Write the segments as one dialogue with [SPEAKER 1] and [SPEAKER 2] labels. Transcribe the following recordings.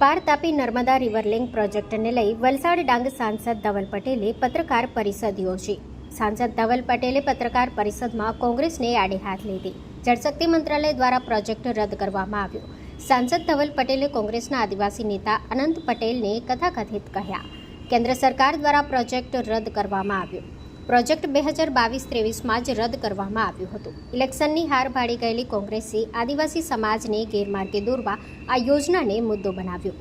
[SPEAKER 1] પાર Tapi Narmada river link પ્રોજેક્ટને લઈ વલસાડ ડાંગ સાંસદ ધવલ પટેલે પત્રકાર પરિષદ યોજી. સાંસદ ધવલ પટેલે પત્રકાર પરિષદમાં કોંગ્રેસને આડે હાથ લીધી. જળશક્તિ મંત્રાલય દ્વારા પ્રોજેક્ટ રદ કરવામાં આવ્યો. સાંસદ ધવલ પટેલે કોંગ્રેસના આદિવાસી નેતા અનંત પટેલને કથાકથિત કહ્યા. કેન્દ્ર સરકાર દ્વારા પ્રોજેક્ટ રદ કરવામાં આવ્યો. પ્રોજેક્ટ 2022-23માં જ રદ કરવામાં આવ્યું હતું. ઇલેક્શનની હાર ભાળી ગયેલી કોંગ્રેસે આદિવાસી સમાજને ગેરમાર્ગે દોરવા આ યોજનાને મુદ્દો બનાવ્યો.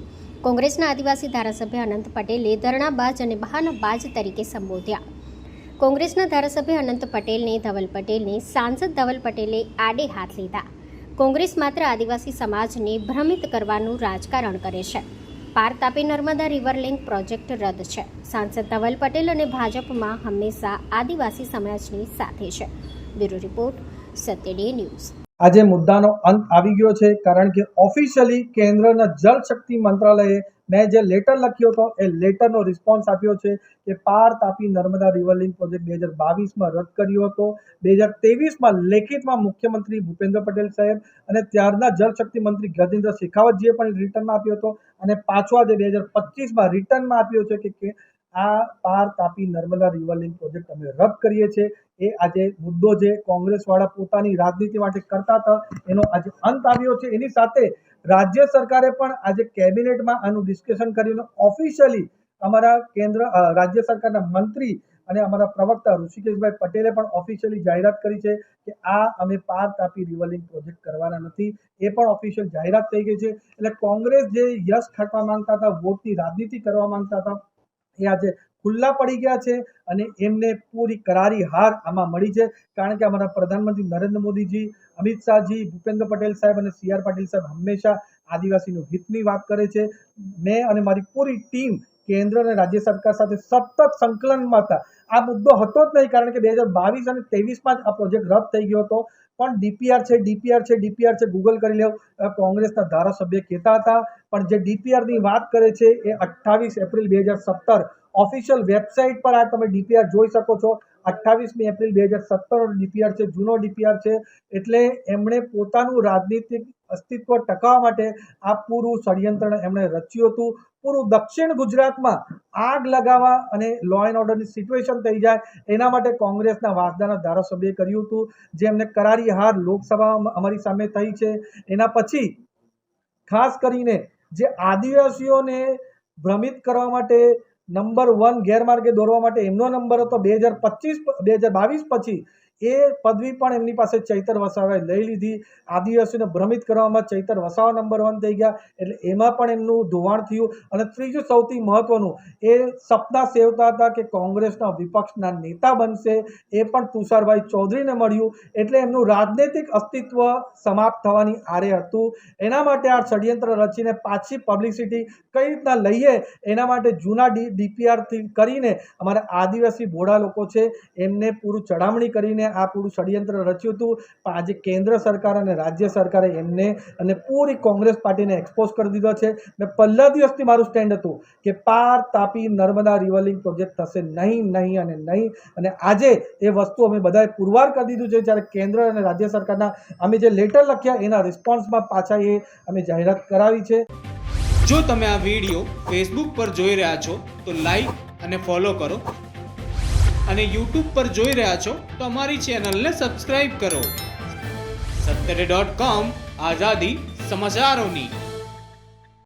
[SPEAKER 1] કોંગ્રેસના આદિવાસી ધારાસભ્ય અનંત પટેલે ધરણાબાજ અને બહાનાબાજ તરીકે સંબોધ્યા. કોંગ્રેસના ધારાસભ્ય અનંત પટેલને ધવલ પટેલને સાંસદ ધવલ પટેલે આડે હાથ લીધા. કોંગ્રેસ માત્ર આદિવાસી સમાજને ભ્રમિત કરવાનું રાજકારણ કરે છે. પાર Tapi Narmada river link project રદ છે. સાંસદ ધવલ પટેલ અને ભાજપમાં હંમેશા આદિવાસી સમાજની સાથે છે. બ્યુરો રિપોર્ટ, સત્ય ડે ન્યૂઝ.
[SPEAKER 2] આજે મુદ્દાનો અંત આવી ગયો છે, કારણ કે ઓફિશિયલી કેન્દ્રના જળશક્તિ મંત્રાલયે મેં જે લેટર લખ્યો હતો એ લેટરનો રિસ્પોન્સ આપ્યો છે કે Par Tapi Narmada river link project 2022માં રદ કર્યો હતો. 2023માં લેખિતમાં મુખ્યમંત્રી ભૂપેન્દ્ર પટેલ સાહેબ અને ત્યારના જળશક્તિ મંત્રી ગજેન્દ્ર શેખાવતજીએ પણ રિટર્નમાં આપ્યો હતો, અને પાછો આજે 2025માં રિટર્નમાં આપ્યો છે કે આ પાર Tapi Narmada river link project અમે રદ કરીએ છીએ. એ આજે મુદ્દો જે કોંગ્રેસવાળા પોતાની રાજનીતિ માટે કરતા હતા એનો આજે અંત આવ્યો છે. એની સાથે રાજ્ય સરકારે પણ આજે કેબિનેટમાં આનું ડિસ્કશન કર્યું. ઓફિશિયલી અમારા રાજ્ય સરકારના મંત્રી અને અમારા પ્રવક્તા ઋષિકેશભાઈ પટેલે પણ ઓફિશિયલી જાહેરાત કરી છે કે આ અમે પાર તાપી રિવર લિંક પ્રોજેક્ટ કરવાના નથી. એ પણ ઓફિશિયલ જાહેરાત થઈ ગઈ છે. એટલે કોંગ્રેસ જે યશ ખાટવા માંગતા હતા, વોટની રાજનીતિ કરવા માંગતા હતા, એ આજે ખુલ્લા પડી ગયા છે અને એમને પૂરી કરારી હાર આમાં મળી છે. કારણ કે અમારા પ્રધાનમંત્રી નરેન્દ્ર મોદીજી, અમિત શાહજી, ભૂપેન્દ્ર પટેલ સાહેબ અને CR પાટીલ સાહેબ હંમેશા આદિવાસીનું હિતની વાત કરે છે. મેં અને મારી પૂરી ટીમ કેન્દ્ર અને રાજ્ય સરકાર સાથે સતત સંકલનમાં હતા. આ મુદ્દો હતો જ નહીં, કારણ કે 2022 અને 23માં જ આ પ્રોજેક્ટ રદ થઈ ગયો હતો. પણ ડીપીઆર છે ગૂગલ કરી લેવ. કોંગ્રેસના ધારાસભ્ય કહેતા હતા, પણ જે ડીપીઆરની વાત કરે છે એ 28 એપ્રિલ 2017 ઓફિશિયલ વેબસાઇટ પર આ તમે ડીપીઆર જોઈ શકો છો. 28મી એપ્રિલ 2017 ડીપીઆર છે, જૂનો ડીપીઆર છે. એટલે એમણે પોતાનું રાજનીતિક અસ્તિત્વ ટકાવવા માટે આ પૂરું ષડયંત્ર એમણે રચ્યું હતું. પૂરું દક્ષિણ ગુજરાતમાં આગ લગાવવા અને લો એન્ડ ઓર્ડરની સિચ્યુએશન થઈ જાય એના માટે કોંગ્રેસના વાસદાના ધારાસભ્યએ કર્યું હતું, જે એમને કરારી હાર લોકસભામાં અમારી સામે થઈ છે. એના પછી ખાસ કરીને જે આદિવાસીઓને ભ્રમિત કરવા માટે નંબર 1 ગેરમાર્ગે દોરવા માટે એમનો નંબર હતો 2022 પછી એ પદવી પણ એમની પાસે ચૈતર વસાવાએ લઈ લીધી. આદિવાસીને ભ્રમિત કરવામાં ચૈતર વસાવા નંબર 1 થઈ ગયા. એટલે એમાં પણ એમનું ધોવાણ થયું. અને ત્રીજું સૌથી મહત્વનું, એ સપના સેવતા હતા કે કોંગ્રેસના વિપક્ષના નેતા બનશે. એ પણ તુષારભાઈ ચૌધરીને મળ્યું. એટલે એમનું રાજનૈતિક અસ્તિત્વ સમાપ્ત થવાની આરે હતું. એના માટે આ ષડયંત્ર રચીને પાછી પબ્લિસિટી કઈ રીતના લઈએ એના માટે જૂના ડીપીઆરથી કરીને અમારા આદિવાસી ભોળા લોકો છે એમને પૂરું ચડામણી કરીને આ પૂરું ષડયંત્ર રચ્યું હતું. પણ આજે કેન્દ્ર સરકાર અને રાજ્ય સરકારે એમને અને પૂરી કોંગ્રેસ પાર્ટીને એક્સપોઝ કરી દીધો છે. મેં પહેલા દિવસથી મારું સ્ટેન્ડ હતું કે Par Tapi Narmada river link project થશે નહીં. અને આજે એ વસ્તુ અમે બધાએ પુરવાર કરી દીધું છે. જ્યારે કેન્દ્ર અને રાજ્ય સરકારના અમે જે લેટર લખ્યા એના રિસ્પોન્સમાં પાછા એ અમે જાહેરાત કરાવી છે.
[SPEAKER 3] જો તમે આ વિડીયો ફેસબુક પર જોઈ રહ્યા છો તો લાઈક અને ફોલો કરો, અને YouTube પર જોઈ રહ્યા છો તો અમારી ચેનલને સબસ્ક્રાઇબ કરો. સત્તરે.com, આઝાદી સમાચારોની.